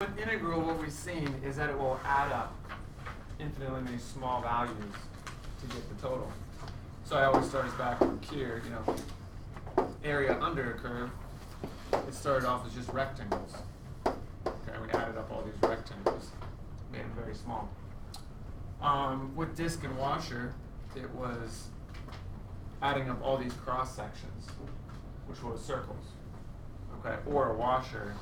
With integral, what we've seen is that it will add up infinitely many small values to get the total. So I always start us back here, area under a curve. It started off as just rectangles. Okay, we added up all these rectangles, made them very small. With disk and washer, it was adding up all these cross sections, which was circles. Okay, or a washer,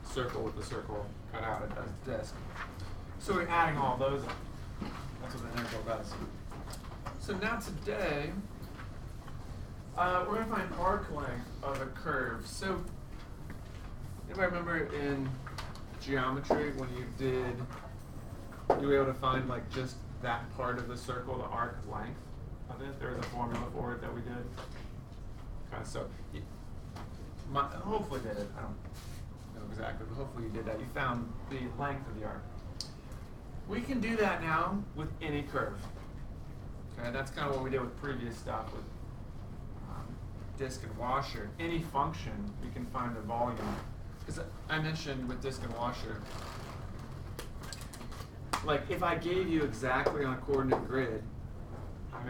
circle with the circle cut out it does disk. So we're adding all those up. That's what the integral does. So now today, we're going to find arc length of a curve. So, anybody remember in geometry when you were able to find like just that part of the circle, the arc length of it? There was a formula for it that we did. Okay, so hopefully did it. I don't know exactly, but hopefully you did that. You found the length of the arc. We can do that now with any curve. Okay, that's kind of what we did with previous stuff with disk and washer. Any function, we can find the volume. Because I mentioned with disk and washer, like if I gave you exactly on a coordinate grid,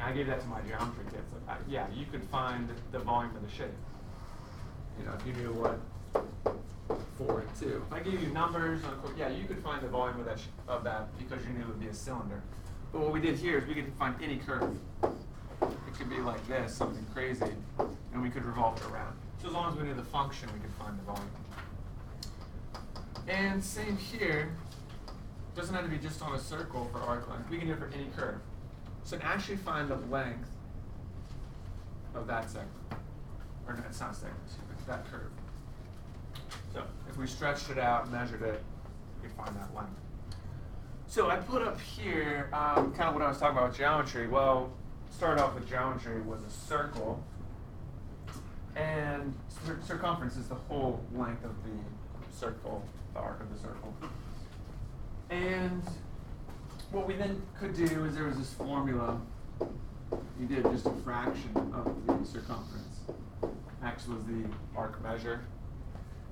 I gave that to my geometry kids. Yeah, you could find the volume of the shape. If you knew what 4 and 2. If I gave you numbers on you could find the volume of that because you knew it would be a cylinder. But what we did here is we could find any curve. It could be like this, something crazy, and we could revolve it around. So as long as we knew the function, we could find the volume. And same here, doesn't have to be just on a circle for arc length. We can do it for any curve. So to actually find the length of that segment, or no, it's not a segment, that curve. So if we stretched it out and measured it, we could find that length. So I put up here kind of what I was talking about with geometry. Well, start off with geometry was a circle, and circumference is the whole length of the circle, the arc of the circle. And what we then could do is there was this formula. You did just a fraction of the circumference. X was the arc measure.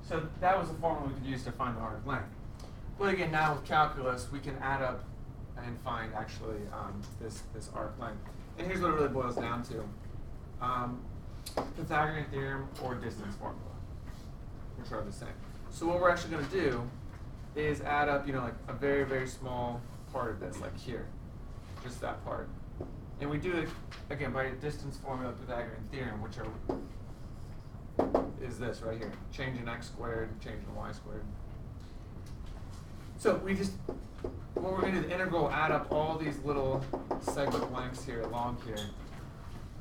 So that was the formula we could use to find the arc length. But again, now with calculus, we can add up and find actually this arc length. And here's what it really boils down to. Pythagorean theorem or distance formula, which are the same. So what we're actually going to do is add up, like a very, very small part of this, like here, just that part. And we do it, again, by a distance formula of Pythagorean theorem, which is this right here. Change in x squared, change in y squared. So what we're going to do, the integral will add up all these little segment lengths here along here.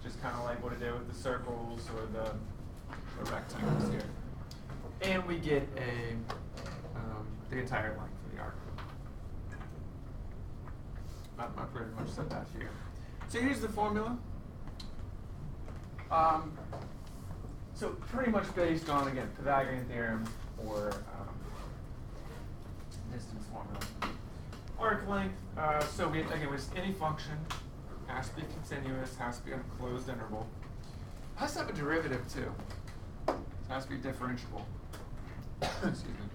Just kind of like what it did with the circles or the rectangles here. And we get the entire length of the arc. I pretty much said that here. So here's the formula. So pretty much based on, again, Pythagorean theorem or distance formula. Arc length, so again, was any function, has to be continuous, has to be on a closed interval. It has to have a derivative too. It has to be differentiable. Excuse me.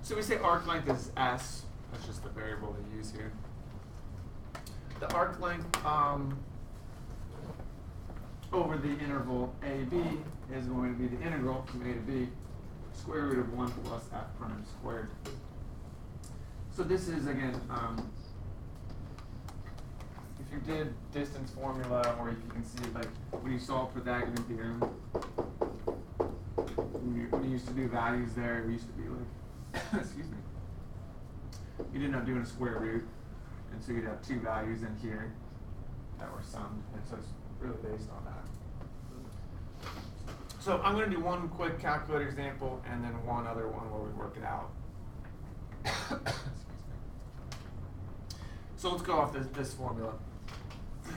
So we say arc length is S, that's just the variable they use here. The arc length over the interval AB is going to be the integral from A to B, square root of 1 plus f prime squared. So this is, again, if you did distance formula, or if you can see, like, when you solve Pythagorean theorem, when you used to do values there, we used to be like, excuse me, you didn't have doing a square root, and so you'd have two values in here that were summed, and so it's really based on that. So I'm going to do one quick calculator example and then one other one where we work it out. So let's go off this formula.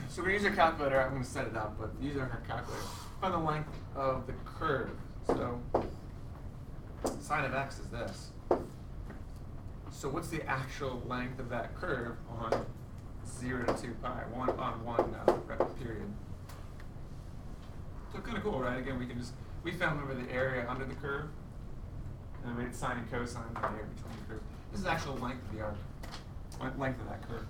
So we're going to use our calculator. I'm going to set it up, but use our calculator. Find the length of the curve. So sine of x is this. So what's the actual length of that curve on 0 to 2 pi, one period? So kind of cool, right? Again, we found, remember, the area under the curve, And we had sine and cosine right here between the curve. This is the actual length of the arc, length of that curve.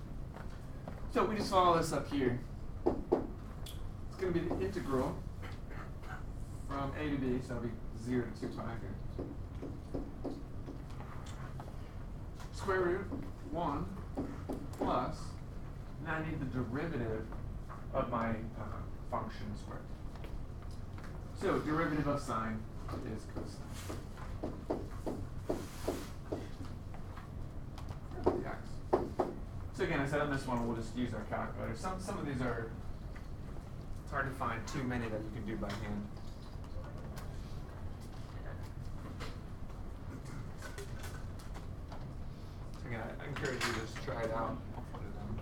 So we just follow this up here. It's going to be the integral from a to b, so that'll be 0 to 2 pi here. Square root 1 plus, now I need the derivative of my function squared. So derivative of sine is cosine. The x. So again, I said on this one we'll just use our calculator. Some of these are, it's hard to find too many that you can do by hand. Again, I encourage you to just try it out. I'll put it on.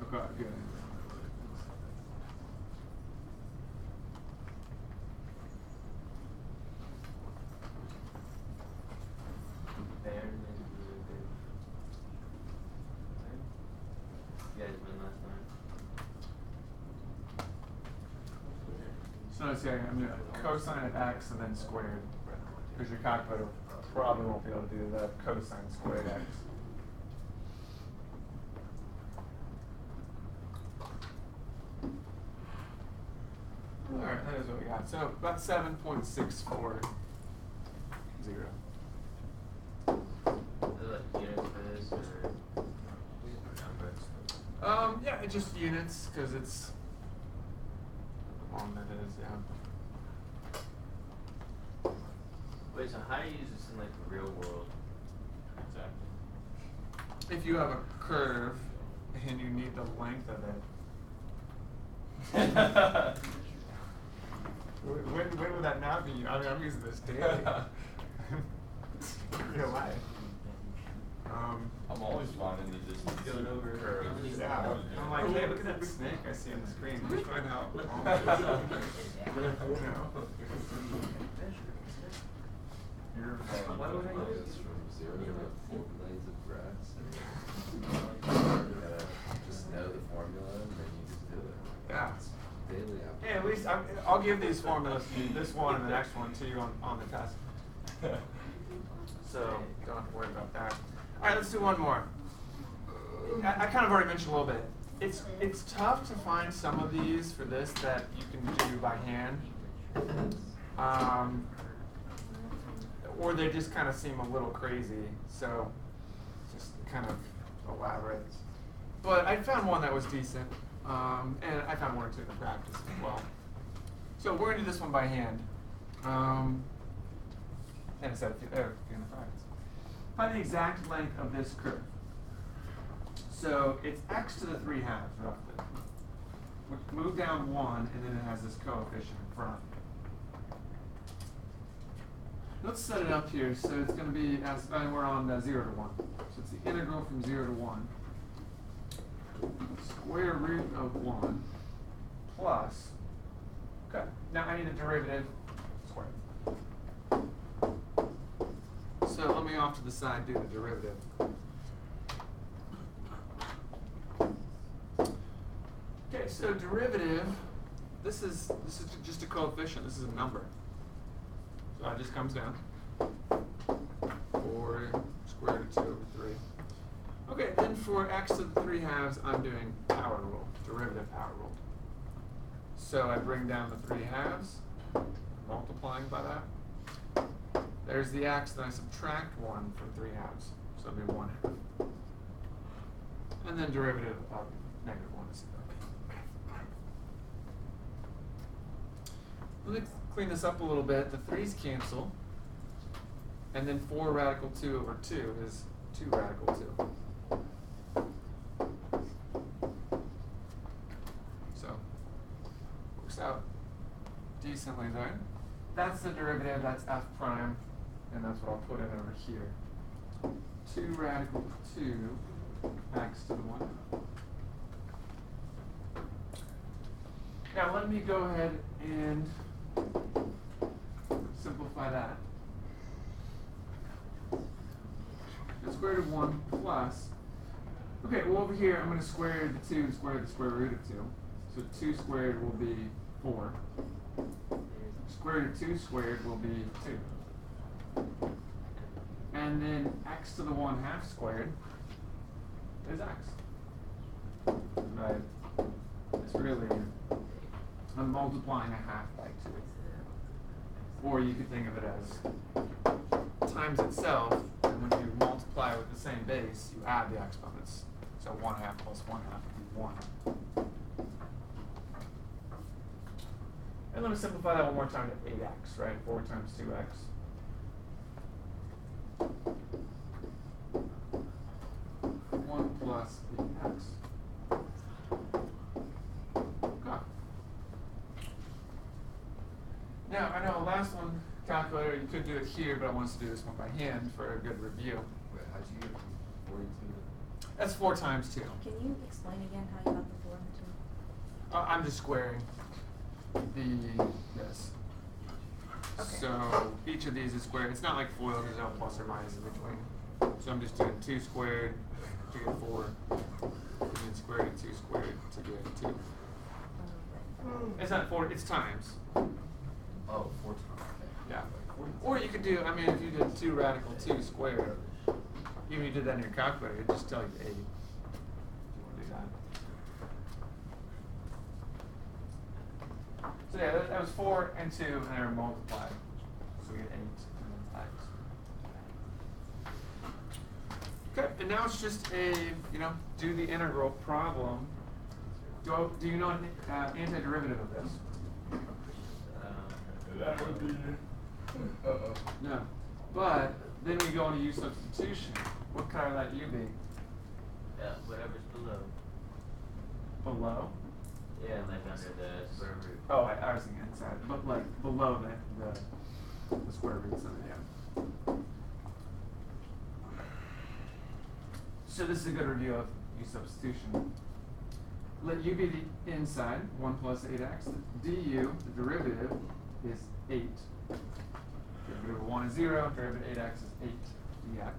Okay, good. So let's see, I'm going to cosine of x and then squared, because your calculator probably won't be able to do the cosine squared x. Alright, that is what we got. So about 7.640. Yeah, it's just units, because it's how long that is, yeah. Wait, so how do you use this in like the real world? Exactly. If you have a curve and you need the length of it. When would that not be? I mean, I'm using this daily. Real life. I'm always finding the distance Going over curves. Yeah. I'm like, hey, look at that snake I see on the screen. Let me find out. You're Why would I use this from 0 to 4 blades of grass. You gotta just know the formula and then you just do it. Yeah. It's daily application. Yeah, at least I'll give these formulas to you, this one and the next one to you on the test. So don't have to worry about that. All right, let's do one more. I kind of already mentioned a little bit. It's tough to find some of these for this that you can do by hand, or they just kind of seem a little crazy. So just kind of elaborate. But I found one that was decent, and I found one or two in the practice as well. So we're gonna do this one by hand. And I said in the practice. Find the exact length of this curve. So it's x to the 3 halves, roughly. We move down 1, and then it has this coefficient in front. Let's set it up here. So it's going to be, and we're on 0 to 1. So it's the integral from 0 to 1. Square root of 1 plus, okay, now I need a derivative squared. So let me off to the side do the derivative. Okay, so derivative, this is just a coefficient, this is a number. So it just comes down. 4 square root of 2 over 3. Okay, then for x to the 3 halves, I'm doing power rule, derivative power rule. So I bring down the 3 halves, multiplying by that. There's the x, then I subtract 1 from 3 halves, so it'll be 1 half. And then derivative of negative 1 is 0. Let me clean this up a little bit. The 3's cancel. And then 4 radical 2 over 2 is 2 radical 2. So, works out decently there. That's the derivative, that's f prime, and that's what I'll put in over here. 2 radical 2 x to the 1. Now let me go ahead and simplify that. The square root of 1 plus, okay, well over here I'm going to square the 2 and square the square root of 2. So 2 squared will be 4. Square root of 2 squared will be 2. And then x to the 1/2 squared is x. Right? It's really, I'm multiplying a half by 2. Or you could think of it as times itself, and when you multiply with the same base, you add the exponents. So 1/2 plus 1/2 would be 1. And let me simplify that one more time to 8x, right? 4 times 2x. One plus 8x. Okay. Now, I know last one, calculator, you could do it here, but I want us to do this one by hand for a good review. Wait, how'd you get from 42? That's 4 times 2. Can you explain again how you got the 4 and the 2? I'm just squaring this. Okay. So each of these is squared. It's not like FOIL, there's no plus or minus in between. So I'm just doing 2 squared to get 4, and then square root of 2 squared to get 2. It's not 4, it's times. Oh, 4 times. Yeah. Or you could do, I mean, if you did 2 radical 2 squared, even if you did that in your calculator, it'd just tell you 8. If you want to do that. So yeah, that was 4 and 2, and they were multiplied. So we get 8 and then x. Okay, and now it's just a, do the integral problem. Do you know an antiderivative of this? That would be. No. But then we go into u substitution. What can I let u be? Whatever's below. Below? Yeah, like under the square root. Oh, I was thinking inside, but like below the square roots of it, yeah. So this is a good review of u substitution. Let u be the inside, 1 plus 8x. Du, the derivative, is 8. Derivative of 1 is 0, derivative of 8x is 8 dx.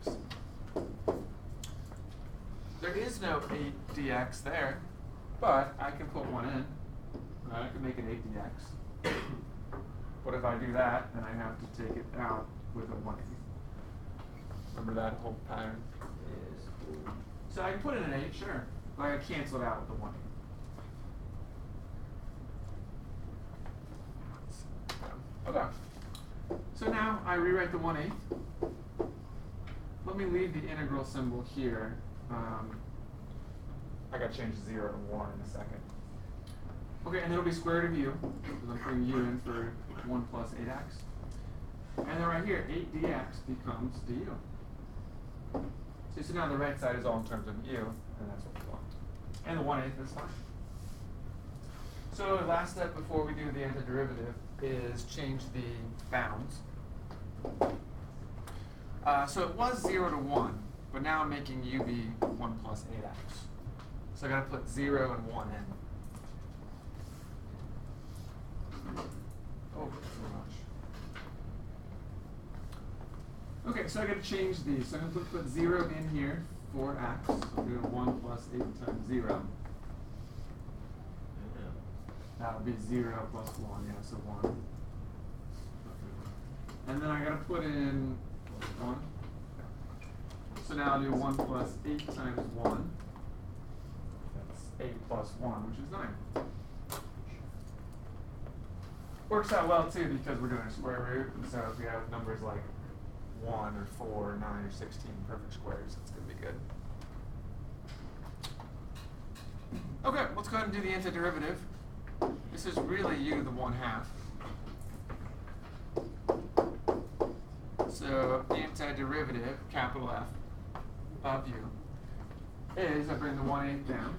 There is no 8 dx there, but I can put 1 in. Right? I can make it 8 dx. But if I do that, then I have to take it out with a 1/8. Remember that whole pattern? Yes. So I can put in an 8, sure. But I cancel it out with the 1/8. Okay. So now I rewrite the 1/8. Let me leave the integral symbol here. I gotta change 0 to 1 in a second. Okay, and it'll be square root of u, because I'm putting u in for 1 plus 8x. And then right here, 8 dx becomes du. So now the right side is all in terms of u, and that's what we want. And the 1/8 is fine. So the last step before we do the antiderivative is change the bounds. So it was 0 to 1, but now I'm making u be 1 plus 8x. So I gotta put 0 and 1 in. Oh, too much. Okay, so I gotta change these. So I'm gonna put 0 in here for x. So I'll do 1 plus 8 times 0. That would be 0 plus 1, yeah, so 1. And then I gotta put in 1. So now I'll do 1 plus 8 times 1. That's 8 plus 1, which is 9. Works out well too because we're doing a square root, and so if we have numbers like 1 or 4 or 9 or 16 perfect squares, that's gonna be good. Okay, let's go ahead and do the antiderivative. This is really u to the 1/2. So antiderivative, capital F, of u, is I bring the 1/8 down.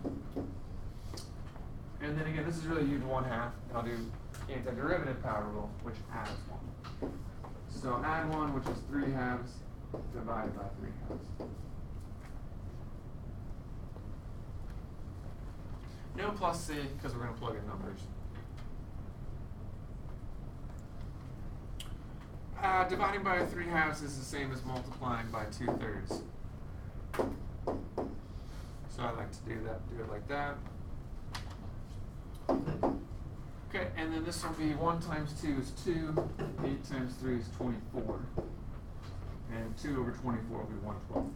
And then again, this is really u to 1/2, and I'll do antiderivative power rule, which adds 1. So add 1, which is 3/2, divided by 3/2. No plus c, because we're going to plug in numbers. Dividing by 3/2 is the same as multiplying by 2/3. So I like to do it like that. Okay, and then this will be 1 times 2 is 2, 8 times 3 is 24. And 2 over 24 will be 112.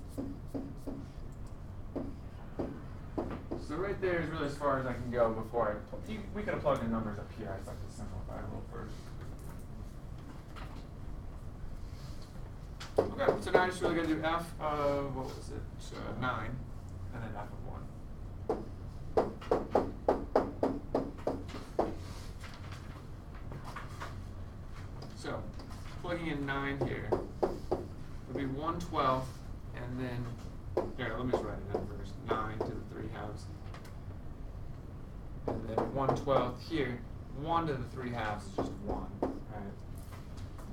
So right there is really as far as I can go before we could have plugged in numbers up here. I just like to simplify a little first. Okay, so now I just really got to do f of, what was it, 9, and then f of 1. So, plugging in 9 here would be 1/12, and then, here, let me just write it down first, 9 to the 3 halves. And then 1/12 here, 1 to the 3 halves is just 1, right?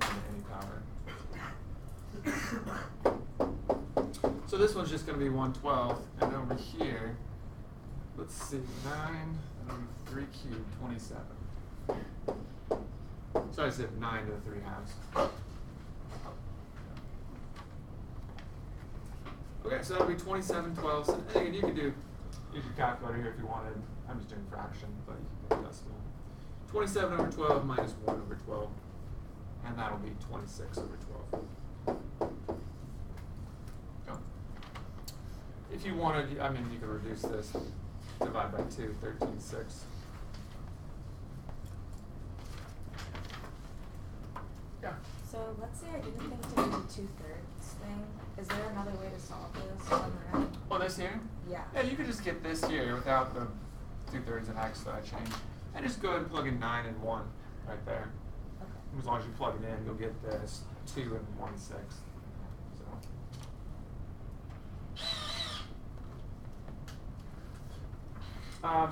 1 to any power. So this one's just going to be 1/12, and over here, let's see, 9 and 3 cubed, 27. So I said 9 to the 3 halves. Okay, so that'll be 27/12. So again, you could use your calculator here if you wanted. I'm just doing fraction, but you can do decimal. 27 over 12 minus 1 over 12, and that'll be 26 over 12. If you wanted, I mean, you could reduce this, divide by 2, 13/6. Yeah. So let's say I didn't think to do the 2/3 thing. Is there another way to solve this on the right? Oh, this here? Yeah. Yeah, you could just get this here without the 2/3 and x that I changed. And just go ahead and plug in 9 and 1 right there. Okay. As long as you plug it in, you'll get this 2 and 1/6.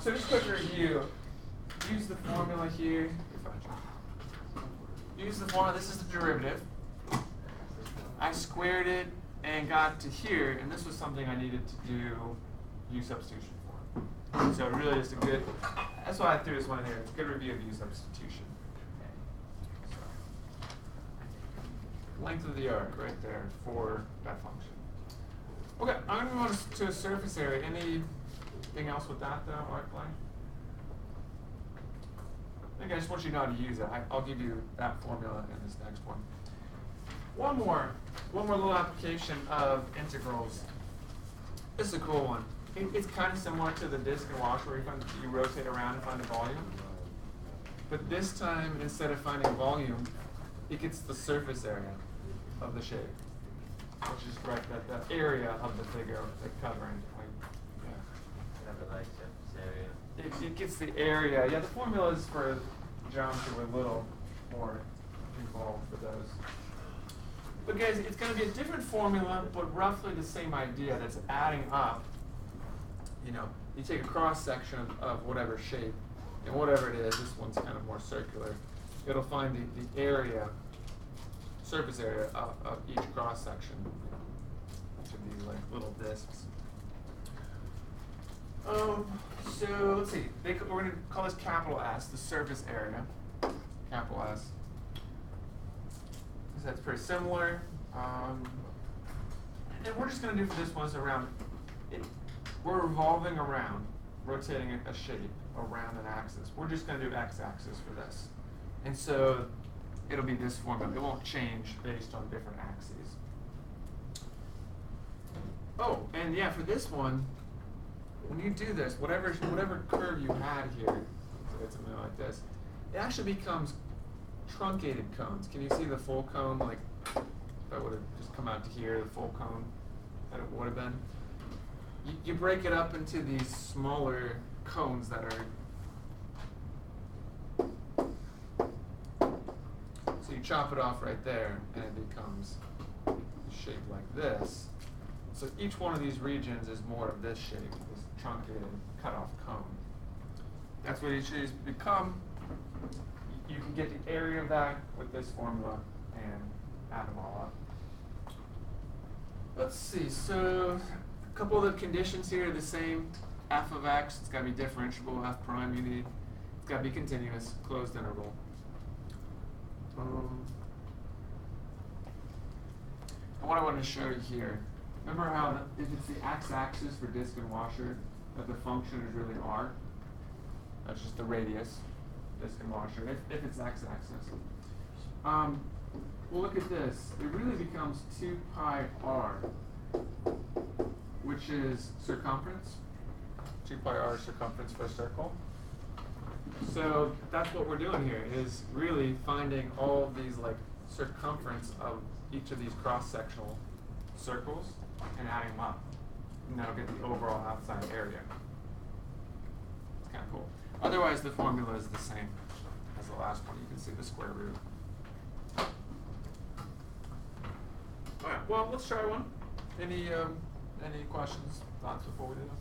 So just quick review. Use the formula here. Use the formula. This is the derivative. I squared it and got to here, and this was something I needed to do U substitution for. So really just a good, that's why I threw this one in here. It's a good review of U substitution. So, length of the arc right there for that function. Okay, I'm going to move on to a surface area. Anything else with that though, arc length? I think I just want you to know how to use it. I'll give you that formula in this next one. One more little application of integrals. This is a cool one. It's kind of similar to the disk and wash where you rotate around and find a volume. But this time, instead of finding volume, it gets the surface area of the shape, which is right the area of the figure, the covering. Never liked surface area. It gets the area. Yeah, the formulas for geometry were a little more involved for those. But guys, it's going to be a different formula, but roughly the same idea that's adding up. You know, you take a cross section of whatever shape, and whatever it is, this one's kind of more circular. It'll find the area, surface area of each cross section. Which would be like little discs. So let's see. We're going to call this capital S, the surface area. Capital S. So that's pretty similar. And we're just going to do for this one is around. We're revolving around, rotating a shape around an axis. We're just going to do x-axis for this, and so it'll be this formula. It won't change based on different axes. Oh, and yeah, for this one. When you do this, whatever curve you had here, so it's something like this, it actually becomes truncated cones. Can you see the full cone? Like, if I would have just come out to here, the full cone that it would have been. You break it up into these smaller cones that are. So you chop it off right there, and it becomes shaped like this. So each one of these regions is more of this shape, this truncated, cut-off cone. That's what each of these become. You can get the area of that with this formula and add them all up. Let's see, so a couple of the conditions here are the same. F of x, it's got to be differentiable. F prime you need. It's got to be continuous, closed interval. And what I want to show you here, remember how if it's the x-axis for disk and washer, that the function is really r? That's just the radius. disk and washer if it's x-axis. Well, look at this. It really becomes 2 pi r, which is circumference. 2 pi r is circumference for a circle. So that's what we're doing here, is really finding all of these like circumference of each of these cross-sectional circles and adding them up. And that'll get the overall outside area. It's kind of cool. Otherwise, the formula is the same as the last one. You can see the square root. All right. Well, let's try one. Any questions, thoughts before we do this?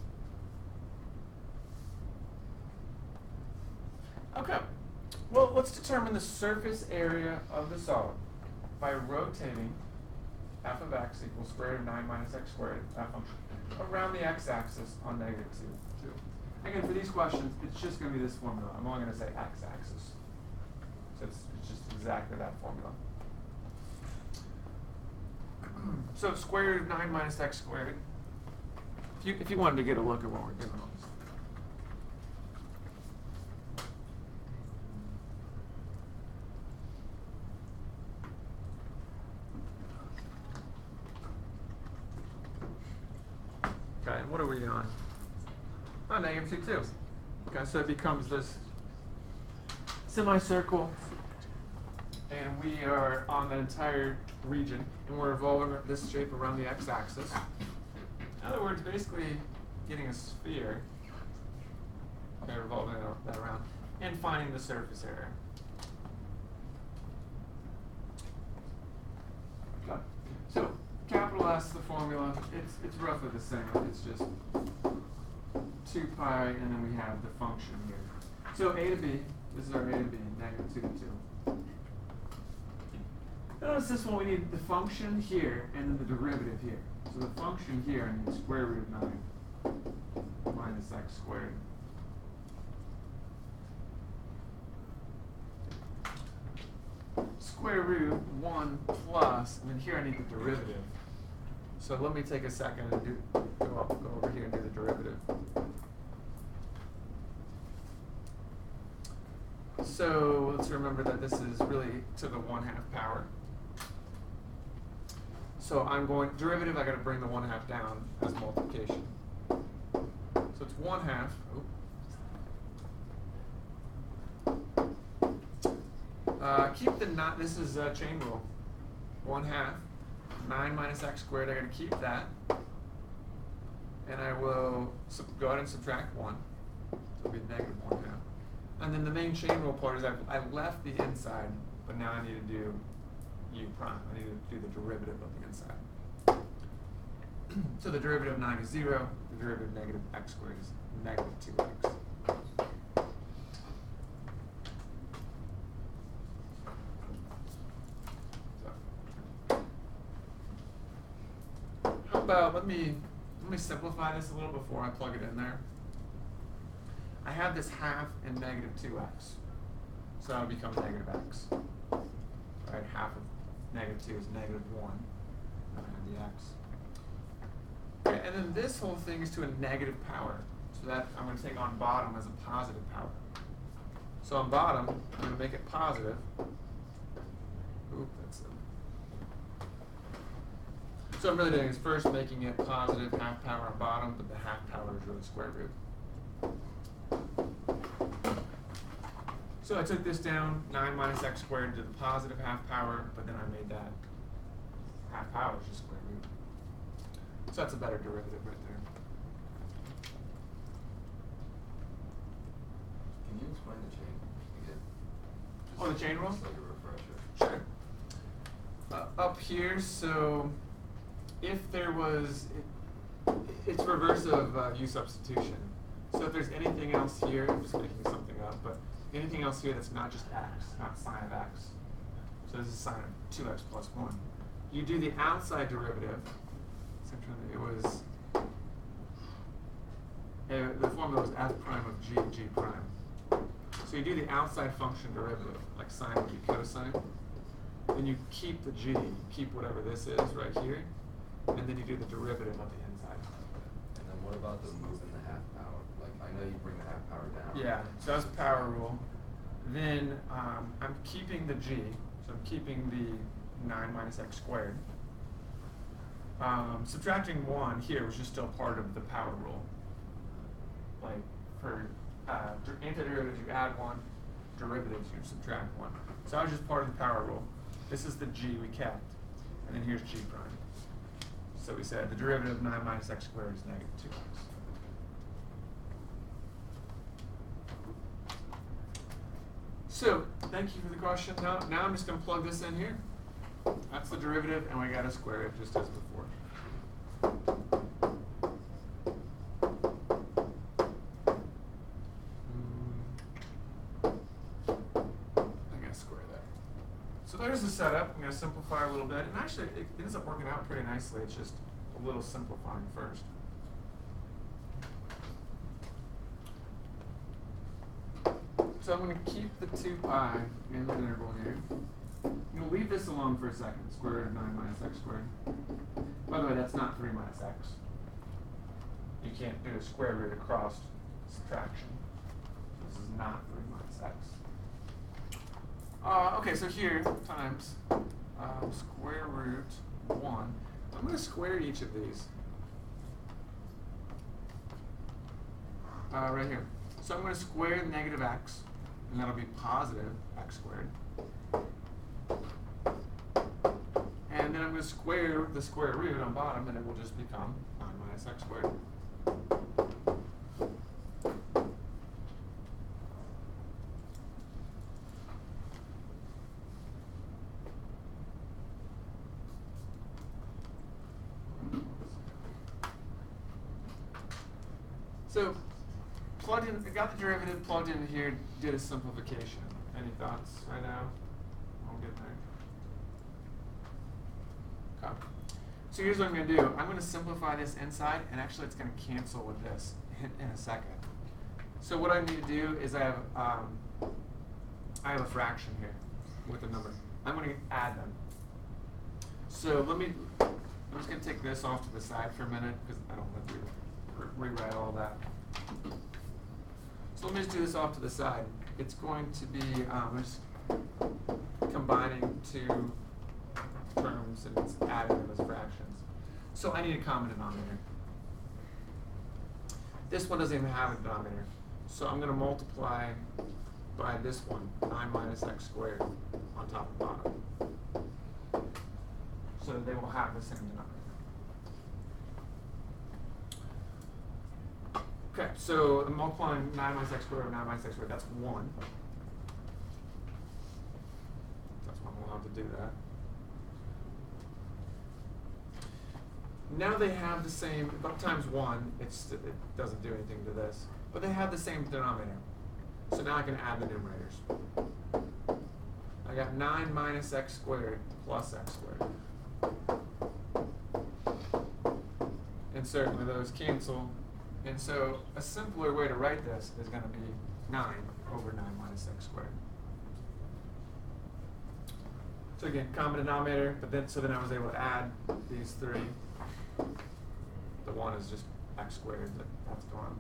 Okay. Well, let's determine the surface area of the solid by rotating f of x equals square root of 9 minus x squared, that function, around the x-axis on -2. Again, for these questions, it's just going to be this formula. I'm only going to say x-axis. So it's just exactly that formula. So square root of 9 minus x squared. If you wanted to get a look at what we're doing on this. Okay, and what are we on? Oh, -2, 2. Okay, so it becomes this semicircle, and we are on the entire region, and we're revolving this shape around the x-axis. In other words, basically getting a sphere, okay, revolving that around, and finding the surface area. Okay. So capital S, the formula, it's roughly the same. It's just 2 pi, and then we have the function here. So a to b, this is our a to b, -2 to 2. Notice this one, we need the function here and then the derivative here. So the function here, I need square root of 9 minus x squared. Square root 1 plus, and then here I need the derivative. So let me take a second and go over here and do the derivative. So let's remember that this is really to the 1/2 power. So I'm going, derivative, I gotta bring the 1/2 down as multiplication. So it's 1/2, keep the not, this is chain rule. 1/2, 9 minus x squared, I gotta keep that. And I will go ahead and subtract 1. So it'll be -1/2. And then the main chain rule part is I left the inside, but now I need to do u prime. I need to do the derivative of the inside. So the derivative of 9 is 0. The derivative of negative x squared is -2x. So, how about let me simplify this a little before I plug it in there. I have this half and -2x, so it'll become -x. Right, half of -2 is -1, and I have the x. Okay, and then this whole thing is to a negative power, so that I'm going to take on bottom as a positive power. So on bottom, I'm going to make it positive. Oop, that's it. So I'm really doing is first making it positive half power on bottom, but the half power is really square root. So I took this down, 9 minus x squared to the positive half power, but then I made that half power is just square root. So that's a better derivative right there. Can you explain the chain again? Oh, the chain rule? Just like a refresher. Sure. Up here, so if there was, it's reverse of u substitution. So if there's anything else here, I'm just making something up, but anything else here that's not just x, not sine of x. So this is sine of 2x plus 1. You do the outside derivative. It was, the formula was f prime of g prime. So you do the outside function derivative, like sine would be cosine. Then you keep the g, you keep whatever this is right here, and then you do the derivative of the inside. And then what about the moving the half power? Like, I know you bring the half power down. Yeah, so that's power rule. then I'm keeping the g, so I'm keeping the 9 minus x squared. Subtracting 1 here, which is still part of the power rule. Like for antiderivatives, you add 1, derivatives, you subtract 1. So that was just part of the power rule. This is the g we kept, and then here's g prime. So we said the derivative of 9 minus x squared is negative 2x. So, thank you for the question. Now I'm just going to plug this in here. That's the derivative, and we got to square it just as before. I got to square that. So there's the setup. I'm going to simplify a little bit. And actually, it ends up working out pretty nicely. It's just a little simplifying first. So I'm going to keep the 2 pi in the interval here. I'm going to leave this alone for a second. Square root of 9 minus x squared. By the way, that's not 3 minus x. You can't do a square root across subtraction. This is not 3 minus x. Okay, so here, times square root 1. I'm going to square each of these. Right here. So I'm going to square negative x, and that'll be positive x squared. And then I'm going to square the square root on bottom, and it will just become 9 minus x squared. So, plugged in, I got the derivative, plugged in here, did a simplification. Any thoughts right now? I'll get there. Okay. So here's what I'm going to do. I'm going to simplify this inside, and actually it's going to cancel with this in a second. So what I need to do is I have a fraction here with a number. I'm going to add them. So I'm just going to take this off to the side for a minute because I don't want to rewrite all that. So let me just do this off to the side. It's going to be just combining 2 terms and it's adding them as fractions. So I need a common denominator. This one doesn't even have a denominator. So I'm going to multiply by this one, 9 minus x squared, on top and bottom. So that they will have the same denominator. Okay, so I'm multiplying 9 minus x squared over 9 minus x squared, that's 1. That's why I'm allowed to do that. Now they have the same, but times 1, it doesn't do anything to this. But they have the same denominator. So now I can add the numerators. I got 9 minus x squared plus x squared. And certainly those cancel. And so a simpler way to write this is going to be 9 over 9 minus x squared. So again, common denominator, but then I was able to add these 3. The 1 is just x squared, that's gone.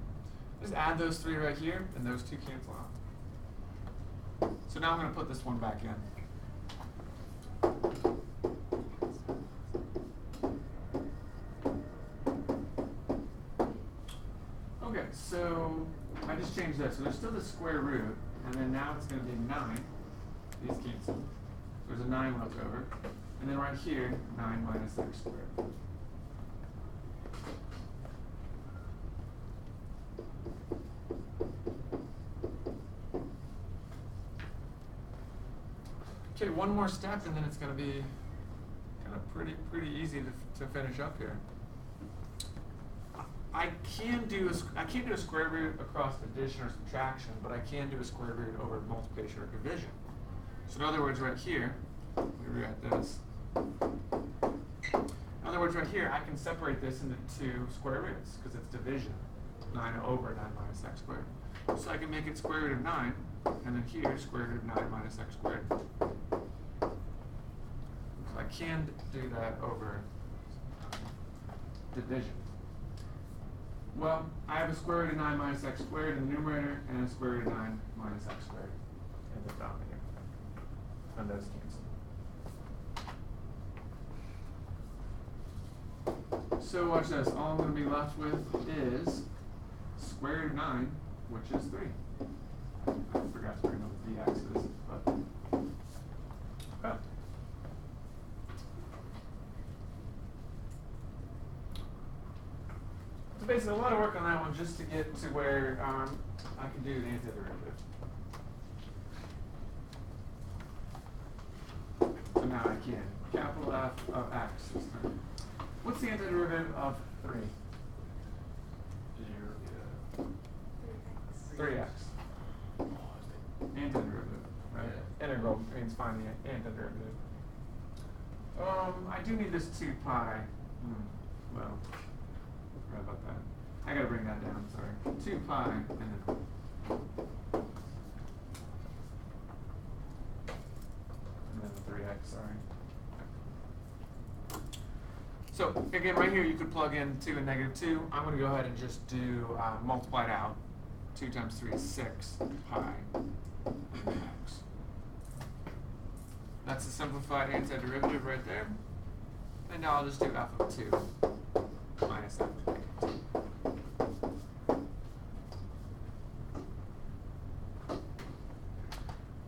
Just add those 3 right here, and those 2 cancel out. So now I'm going to put this one back in. Okay, so I just changed that. So there's still the square root, and then now it's going to be 9. These cancel. There's a 9 left over. And then right here, 9 minus x squared. Okay, one more step, and then it's going to be kind of pretty easy to finish up here. I can't do a square root across addition or subtraction, but I can do a square root over multiplication or division. So in other words, right here, let me rewrite this. In other words, right here, I can separate this into 2 square roots because it's division. 9 over 9 minus x squared. So I can make it square root of 9, and then here, square root of 9 minus x squared. So I can do that over division. Well, I have a square root of 9 minus x squared in the numerator and a square root of 9 minus x squared in the denominator. And those cancel. So watch this. All I'm going to be left with is square root of 9, which is 3. I forgot to bring up the x's, but okay. So basically, a lot of work on that one just to get to where I can do the antiderivative. So now I can. Capital F of x this time. What's the antiderivative of 3? 3x. Antiderivative, right? Yeah. Integral means find the antiderivative. I do need this 2 pi. Well, forgot about that. I gotta bring that down, sorry. 2 pi and then the 3x, sorry. So again, right here you could plug in 2 and negative 2. I'm going to go ahead and just do multiply it out. 2 times 3 is 6 pi x. That's the simplified antiderivative right there. And now I'll just do f of 2 minus f of negative 2.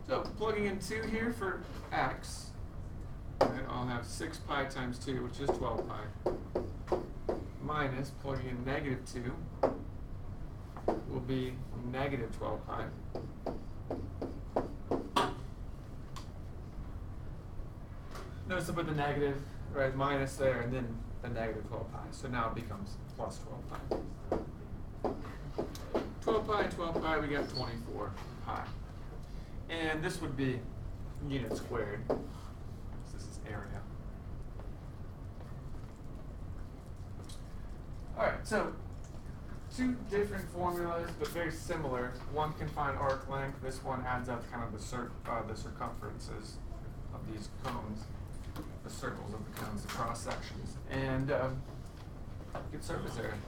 So plugging in 2 here for x. Right, I'll have 6 pi times 2, which is 12 pi, minus plugging in negative 2 will be negative 12 pi. Notice I put the negative, right, minus there, and then the negative 12 pi. So now it becomes plus 12 pi. 12 pi and 12 pi, we got 24 pi. And this would be unit squared. This is area. Alright, so 2 different formulas, but very similar. One can find arc length. This one adds up kind of the circumferences of these cones, the circles of the cones, the cross sections, and get surface area.